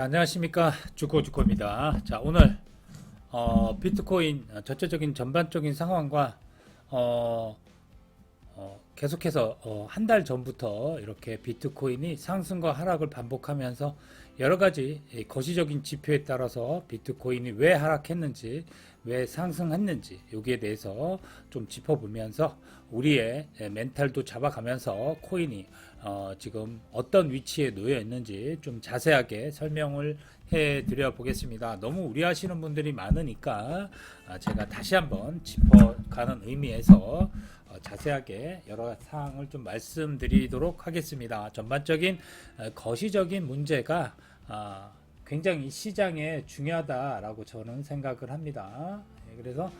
안녕하십니까, 주코주코입니다. 자, 오늘 비트코인 전체적인 전반적인 상황과 어, 계속해서 한 달 전부터 이렇게 비트코인이 상승과 하락을 반복하면서 여러 가지 거시적인 지표에 따라서 비트코인이 왜 하락했는지, 왜 상승했는지 여기에 대해서 좀 짚어보면서 우리의 멘탈도 잡아가면서 코인이 지금 어떤 위치에 놓여 있는지 좀 자세하게 설명을 해드려 보겠습니다. 너무 우려하시는 분들이 많으니까 제가 다시 한번 짚어가는 의미에서 자세하게 여러 사항을 좀 말씀드리도록 하겠습니다. 전반적인 거시적인 문제가 굉장히 시장에 중요하다라고 저는 생각을 합니다. 그래서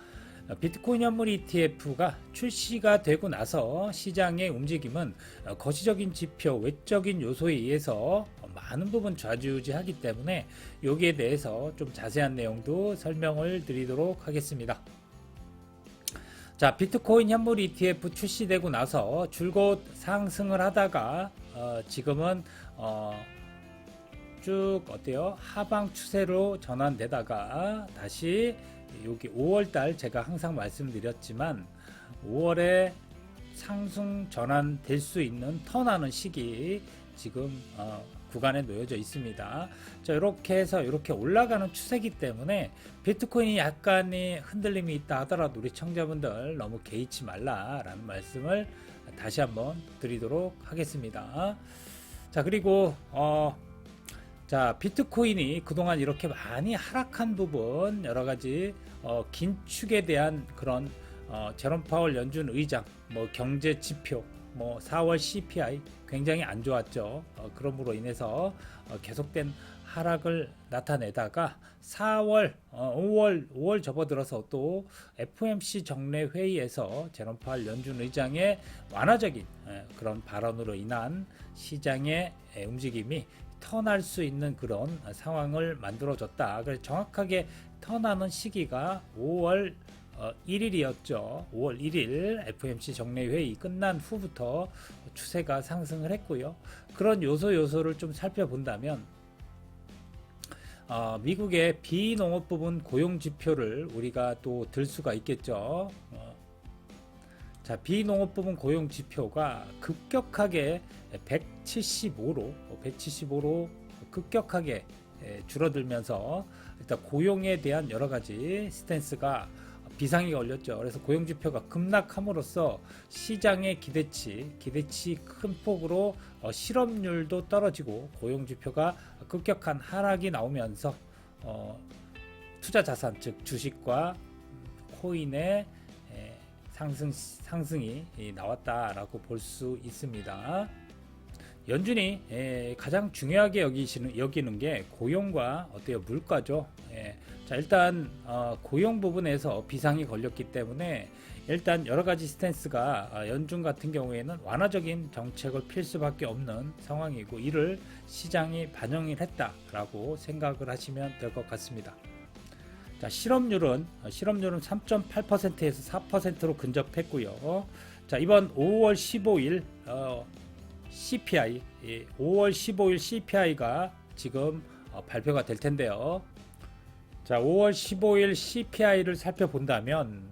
비트코인 현물 ETF가 출시가 되고 나서 시장의 움직임은 거시적인 지표, 외적인 요소에 의해서 많은 부분 좌지우지하기 때문에 여기에 대해서 좀 자세한 내용도 설명을 드리도록 하겠습니다. 자, 비트코인 현물 ETF 출시되고 나서 줄곧 상승을 하다가 지금은 쭉 어때요? 하방 추세로 전환되다가 다시 여기 5월달 제가 항상 말씀드렸지만 5월에 상승 전환될 수 있는 턴하는 시기 지금 구간에 놓여져 있습니다. 자, 이렇게 해서 이렇게 올라가는 추세이기 때문에 비트코인이 약간의 흔들림이 있다 하더라도 우리 청자분들 너무 개의치 말라라는 말씀을 다시 한번 드리도록 하겠습니다. 자, 그리고 자, 비트코인이 그동안 이렇게 많이 하락한 부분 여러 가지 긴축에 대한 그런 제롬 파월 연준 의장 뭐 경제 지표 뭐 4월 CPI 굉장히 안 좋았죠. 그러므로 인해서 계속된 하락을 나타내다가 4월, 5월 접어들어서 또 FOMC 정례 회의에서 제롬 파월 연준 의장의 완화적인 그런 발언으로 인한 시장의 움직임이 턴할 수 있는 그런 상황을 만들어줬다. 그래서 정확하게 턴하는 시기가 5월 1일이었죠. 5월 1일 FOMC 정례 회의 끝난 후부터 추세가 상승을 했고요. 그런 요소를 좀 살펴본다면 미국의 비농업 부분 고용 지표를 우리가 또 들 수가 있겠죠. 자, 비농업 부분 고용 지표가 급격하게 175로 급격하게 줄어들면서 일단 고용에 대한 여러 가지 스탠스가 비상이 걸렸죠. 그래서 고용 지표가 급락함으로써 시장의 기대치 큰 폭으로 실업률도 떨어지고 고용 지표가 급격한 하락이 나오면서 투자 자산 즉 주식과 코인의 상승이 나왔다라고 볼 수 있습니다. 연준이 가장 중요하게 여기는 게 고용과 어때요? 물가죠. 자, 일단 고용 부분에서 비상이 걸렸기 때문에 일단 여러 가지 스탠스가 연준 같은 경우에는 완화적인 정책을 필 수밖에 없는 상황이고 이를 시장이 반영을 했다라고 생각을 하시면 될 것 같습니다. 자, 실업률은 3.8%에서 4%로 근접했고요. 자, 이번 5월 15일 CPI, 5월 15일 CPI가 지금 발표가 될 텐데요. 자, 5월 15일 CPI를 살펴본다면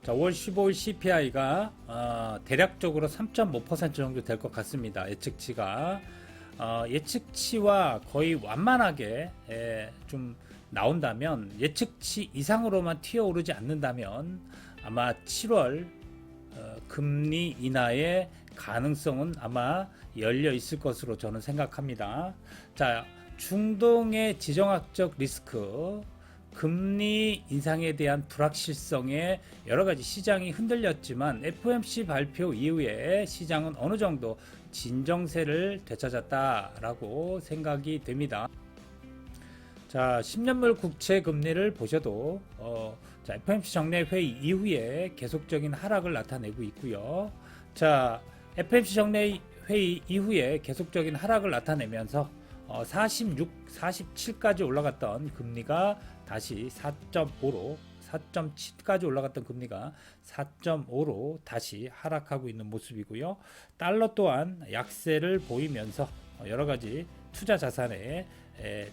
자, 5월 15일 CPI가 대략적으로 3.5% 정도 될 것 같습니다. 예측치가 예측치와 거의 완만하게 좀 나온다면 예측치 이상으로만 튀어오르지 않는다면 아마 7월 금리 인하의 가능성은 아마 열려 있을 것으로 저는 생각합니다. 자, 중동의 지정학적 리스크 금리 인상에 대한 불확실성에 여러 가지 시장이 흔들렸지만 FOMC 발표 이후에 시장은 어느 정도 진정세를 되찾았다라고 생각이 됩니다. 자, 10년물 국채 금리를 보셔도 자, FOMC 정례 회의 이후에 계속적인 하락을 나타내고 있고요. 자, FOMC 정례 회의 이후에 계속적인 하락을 나타내면서 46, 47까지 올라갔던 금리가 다시 4.5로 4.7까지 올라갔던 금리가 4.5로 다시 하락하고 있는 모습이고요. 달러 또한 약세를 보이면서 여러 가지 투자 자산의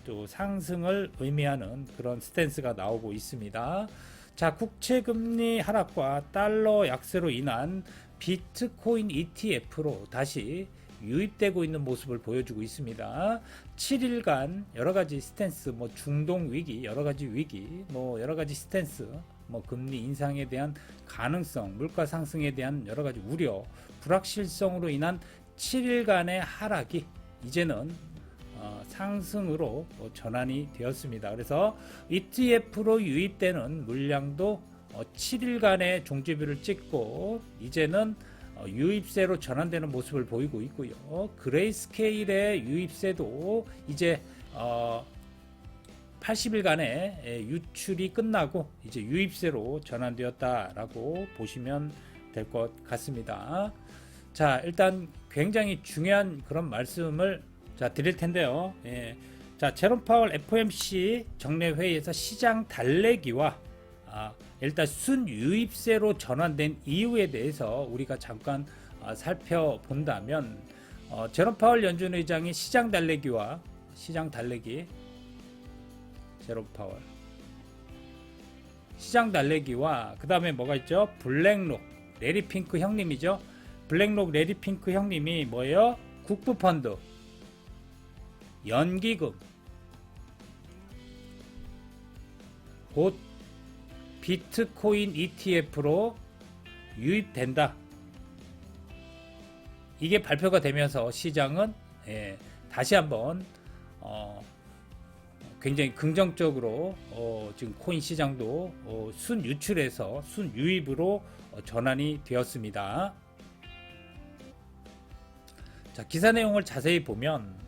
또 상승을 의미하는 그런 스탠스가 나오고 있습니다. 자, 국채 금리 하락과 달러 약세로 인한 비트코인 ETF로 다시 유입되고 있는 모습을 보여주고 있습니다. 7일간 여러 가지 스탠스, 뭐 중동 위기, 여러 가지 위기, 뭐 여러 가지 스탠스, 뭐 금리 인상에 대한 가능성, 물가 상승에 대한 여러 가지 우려, 불확실성으로 인한 7일간의 하락이 이제는 상승으로 전환이 되었습니다. 그래서 ETF로 유입되는 물량도 7일간의 종지부를 찍고 이제는 유입세로 전환되는 모습을 보이고 있고요. 그레이스케일의 유입세도 이제 80일간의 유출이 끝나고 이제 유입세로 전환되었다라고 보시면 될 것 같습니다. 자, 일단 굉장히 중요한 그런 말씀을 드릴 텐데요. 자, 제롬 파월 FOMC 정례 회의에서 시장 달래기와 일단 순유입세로 전환된 이유에 대해서 우리가 잠깐 살펴본다면 제롬 파월 연준 의장이 시장 달래기 제롬 파월 시장 달래기와 그 다음에 뭐가 있죠? 블랙록 레리 핑크 형님이죠. 블랙록 레리 핑크 형님이 뭐예요? 국부펀드 연기금 곧 비트코인 ETF로 유입된다. 이게 발표가 되면서 시장은 다시 한번 굉장히 긍정적으로 지금 코인 시장도 순유출에서 순유입으로 전환이 되었습니다. 자, 기사 내용을 자세히 보면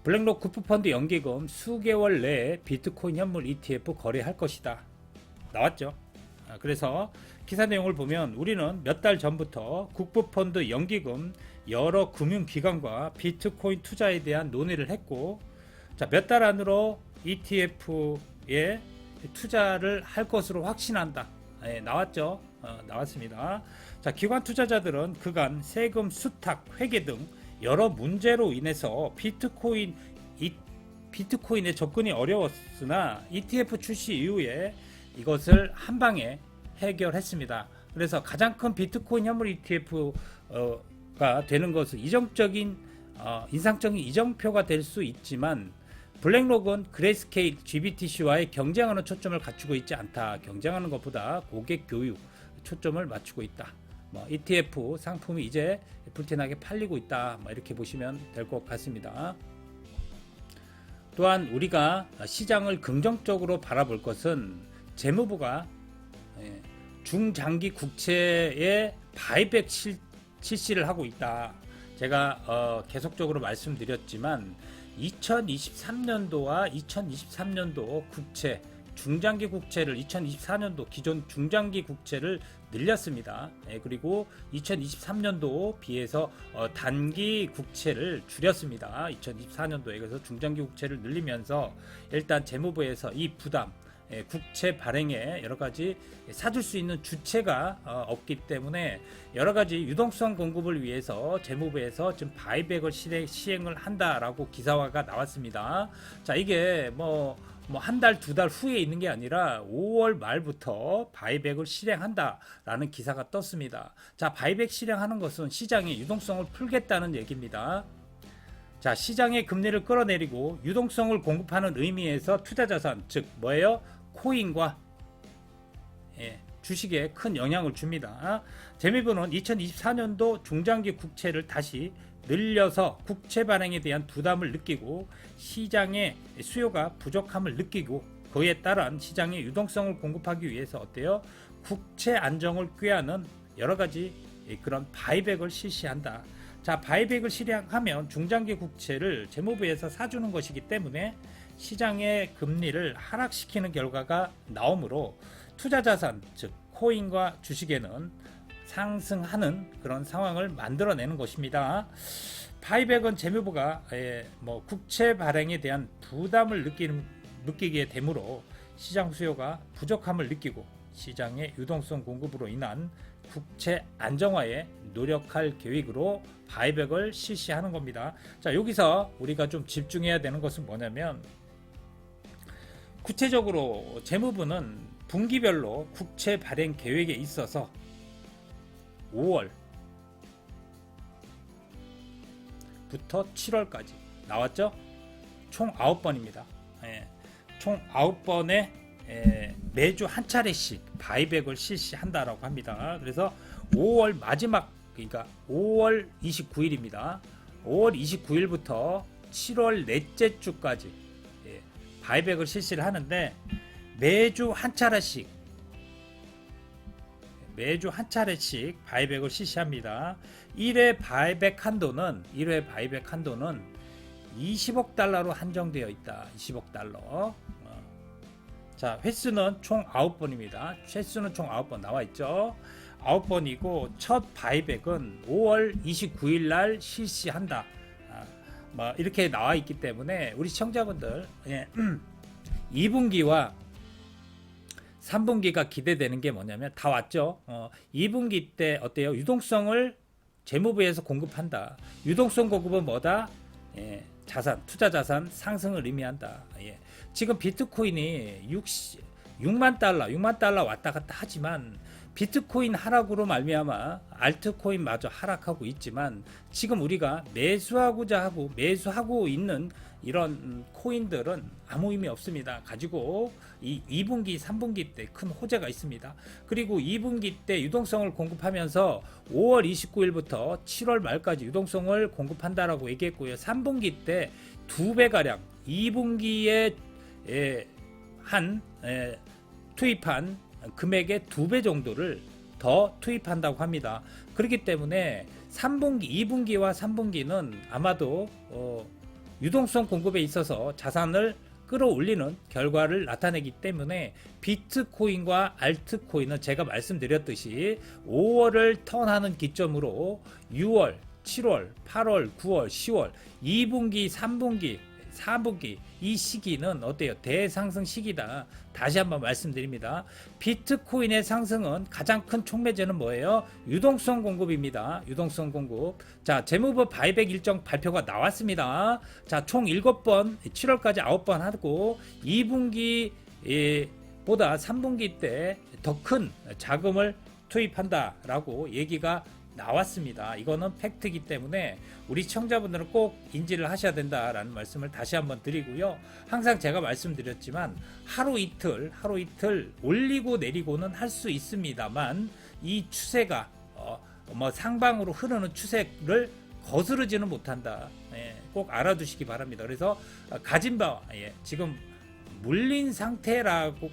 블랙록 국부펀드 연기금 수개월 내에 비트코인 현물 ETF 거래할 것이다. 나왔죠. 그래서 기사 내용을 보면 우리는 몇 달 전부터 국부펀드 연기금 여러 금융기관과 비트코인 투자에 대한 논의를 했고, 자, 몇 달 안으로 ETF에 투자를 할 것으로 확신한다. 나왔죠. 나왔습니다. 자, 기관 투자자들은 그간 세금 수탁, 회계 등 여러 문제로 인해서 비트코인에 접근이 어려웠으나 ETF 출시 이후에 이것을 한 방에 해결했습니다. 그래서 가장 큰 비트코인 현물 ETF가 되는 것은 인상적인 이정표가 될 수 있지만 블랙록은 그레이스케일 GBTC와의 경쟁하는 초점을 갖추고 있지 않다. 경쟁하는 것보다 고객 교육 초점을 맞추고 있다. ETF 상품이 이제 불티나게 팔리고 있다. 이렇게 보시면 될 것 같습니다. 또한 우리가 시장을 긍정적으로 바라볼 것은 재무부가 중장기 국채의 바이백 실시를 하고 있다. 제가 계속적으로 말씀드렸지만 2023년도와 2023년도 국채 중장기 국채를 2024년도 기존 중장기 국채를 늘렸습니다. 그리고 2023년도 비해서 단기 국채를 줄였습니다. 2024년도에 그래서 중장기 국채를 늘리면서 일단 재무부에서 이 부담 국채 발행에 여러 가지 사줄 수 있는 주체가 없기 때문에 여러 가지 유동성 공급을 위해서 재무부에서 지금 바이백을 시행을 한다라고 기사화가 나왔습니다. 자, 이게 한 달, 두 달 후에 있는 게 아니라 5월 말부터 바이백을 실행한다라는 기사가 떴습니다. 자, 바이백 실행하는 것은 시장의 유동성을 풀겠다는 얘기입니다. 자, 시장의 금리를 끌어내리고 유동성을 공급하는 의미에서 투자자산, 즉 뭐예요? 코인과 주식에 큰 영향을 줍니다. 재무부는 2024년도 중장기 국채를 다시 늘려서 국채 발행에 대한 부담을 느끼고 시장의 수요가 부족함을 느끼고 그에 따른 시장의 유동성을 공급하기 위해서 어때요? 국채 안정을 꾀하는 여러 가지 그런 바이백을 실시한다. 자, 바이백을 실행하면 중장기 국채를 재무부에서 사주는 것이기 때문에 시장의 금리를 하락시키는 결과가 나오므로 투자자산, 즉 코인과 주식에는 상승하는 그런 상황을 만들어내는 것입니다. 바이백은 재무부가 국채 발행에 대한 부담을 느끼게 되므로 시장 수요가 부족함을 느끼고 시장의 유동성 공급으로 인한 국채 안정화에 노력할 계획으로 바이백을 실시하는 겁니다. 자, 여기서 우리가 좀 집중해야 되는 것은 뭐냐면, 구체적으로 재무부는 분기별로 국채 발행 계획에 있어서 5월부터 7월까지 나왔죠? 총 9번입니다. 총 9번에 매주 한 차례씩 바이백을 실시한다라고 합니다. 그래서 5월 마지막, 그러니까 5월 29일입니다. 5월 29일부터 7월 넷째 주까지 바이백을 실시를 하는데, 매주 한 차례씩 바이백을 실시합니다. 1회 바이백 한도는 20억 달러로 한정되어 있다. 20억 달러. 자, 횟수는 총 9번입니다. 횟수는 총 9번 나와 있죠. 9번이고 첫 바이백은 5월 29일 날 실시한다. 이렇게 나와 있기 때문에 우리 시청자분들 2분기와 3분기가 기대되는 게 뭐냐면, 다 왔죠. 2분기 때 어때요? 유동성을 재무부에서 공급한다. 유동성 공급은 뭐다? 투자 자산 상승을 의미한다. 지금 비트코인이 6만 달러 왔다 갔다 하지만, 비트코인 하락으로 말미암아 알트코인마저 하락하고 있지만, 지금 우리가 매수하고 있는 이런 코인들은 아무 의미 없습니다. 가지고 이 2분기, 3분기 때 큰 호재가 있습니다. 그리고 2분기 때 유동성을 공급하면서 5월 29일부터 7월 말까지 유동성을 공급한다라고 얘기했고요. 3분기 때 2배가량 2분기에 투입한 금액의 2배 정도를 더 투입한다고 합니다. 그렇기 때문에 2분기와 3분기는 아마도 유동성 공급에 있어서 자산을 끌어올리는 결과를 나타내기 때문에, 비트코인과 알트코인은 제가 말씀드렸듯이 5월을 턴하는 기점으로 6월, 7월, 8월, 9월, 10월, 2분기, 3분기, 4분기 이 시기는 어때요? 대상승 시기다. 다시 한번 말씀드립니다. 비트코인의 상승은 가장 큰 촉매제는 뭐예요? 유동성 공급입니다. 유동성 공급. 자, 재무부 바이백 일정 발표가 나왔습니다. 자, 총 7번, 7월까지 9번 하고 2분기 보다 3분기 때 더 큰 자금을 투입한다라고 얘기가 나왔습니다. 이거는 팩트이기 때문에 우리 시청자분들은 꼭 인지를 하셔야 된다라는 말씀을 다시 한번 드리고요. 항상 제가 말씀드렸지만 하루 이틀 올리고 내리고는 할 수 있습니다만, 이 추세가 상방으로 흐르는 추세를 거스르지는 못한다. 꼭 알아두시기 바랍니다. 그래서 가진 바와 지금 물린 상태라도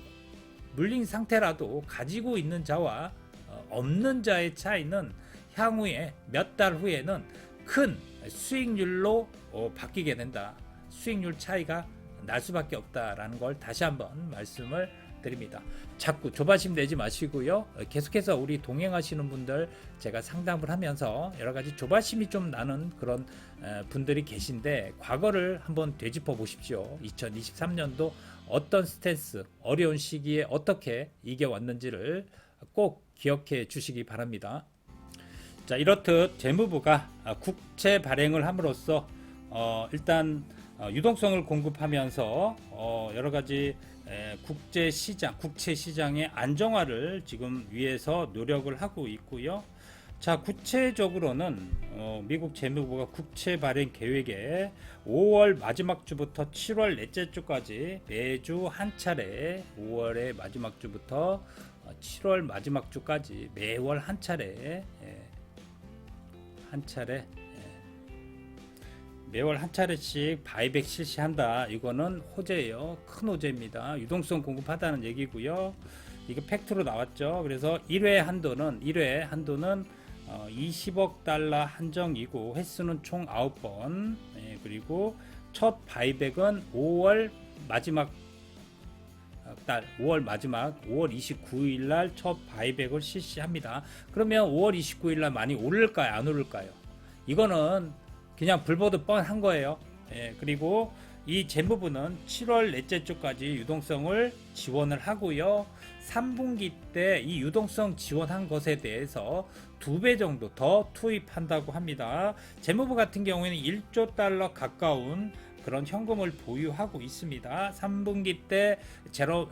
가지고 있는 자와 없는 자의 차이는 향후에 몇 달 후에는 큰 수익률로 바뀌게 된다. 수익률 차이가 날 수밖에 없다라는 걸 다시 한번 말씀을 드립니다. 자꾸 조바심 내지 마시고요. 계속해서 우리 동행하시는 분들 제가 상담을 하면서 여러 가지 조바심이 좀 나는 그런 분들이 계신데, 과거를 한번 되짚어 보십시오. 2023년도 어떤 스탠스, 어려운 시기에 어떻게 이겨왔는지를 꼭 기억해 주시기 바랍니다. 자, 이렇듯 재무부가 국채 발행을 함으로써 일단 유동성을 공급하면서 여러 가지 국채 시장의 안정화를 지금 위해서 노력을 하고 있고요. 자, 구체적으로는 미국 재무부가 국채 발행 계획에 5월 마지막 주부터 7월 넷째 주까지 매주 한 차례, 5월의 마지막 주부터 7월 마지막 주까지 매월 한 차례씩 바이백 실시한다. 이거는 호재예요. 큰 호재입니다. 유동성 공급하다는 얘기고요. 이거 팩트로 나왔죠. 그래서 1회 한도는 20억 달러 한정이고, 횟수는 총 9번. 그리고 첫 바이백은 5월 마지막 5월 29일 날 첫 바이백을 실시합니다. 그러면 5월 29일 날 많이 오를까요? 안 오를까요? 이거는 그냥 불보듯 뻔한 거예요. 그리고 이 재무부는 7월 넷째 주까지 유동성을 지원을 하고요. 3분기 때 이 유동성 지원한 것에 대해서 2배 정도 더 투입한다고 합니다. 재무부 같은 경우에는 1조 달러 가까운 그런 현금을 보유하고 있습니다. 3분기 때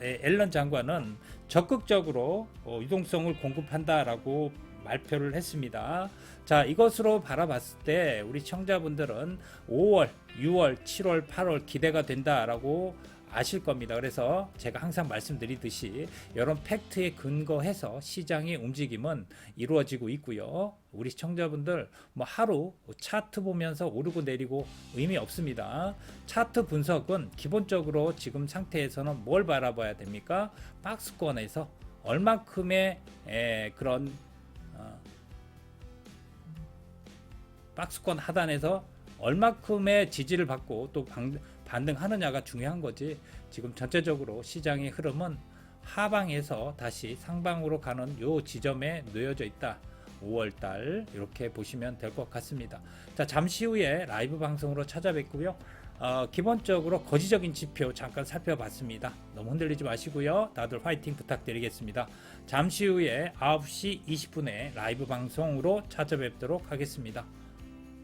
앨런 장관은 적극적으로 유동성을 공급한다라고 발표를 했습니다. 자, 이것으로 바라봤을 때 우리 시청자분들은 5월, 6월, 7월, 8월 기대가 된다라고 아실 겁니다. 그래서 제가 항상 말씀드리듯이 이런 팩트에 근거해서 시장의 움직임은 이루어지고 있고요. 우리 시청자분들 뭐 하루 차트 보면서 오르고 내리고 의미 없습니다. 차트 분석은 기본적으로 지금 상태에서는 뭘 바라봐야 됩니까? 박스권에서 얼만큼의 그런 박스권 하단에서 얼마큼의 지지를 받고 또 반등하느냐가 중요한 거지. 지금 전체적으로 시장의 흐름은 하방에서 다시 상방으로 가는 요 지점에 놓여져 있다. 5월달 이렇게 보시면 될 것 같습니다. 자, 잠시 후에 라이브 방송으로 찾아뵙고요. 기본적으로 거시적인 지표 잠깐 살펴봤습니다. 너무 흔들리지 마시고요. 다들 화이팅 부탁드리겠습니다. 잠시 후에 9시 20분에 라이브 방송으로 찾아뵙도록 하겠습니다.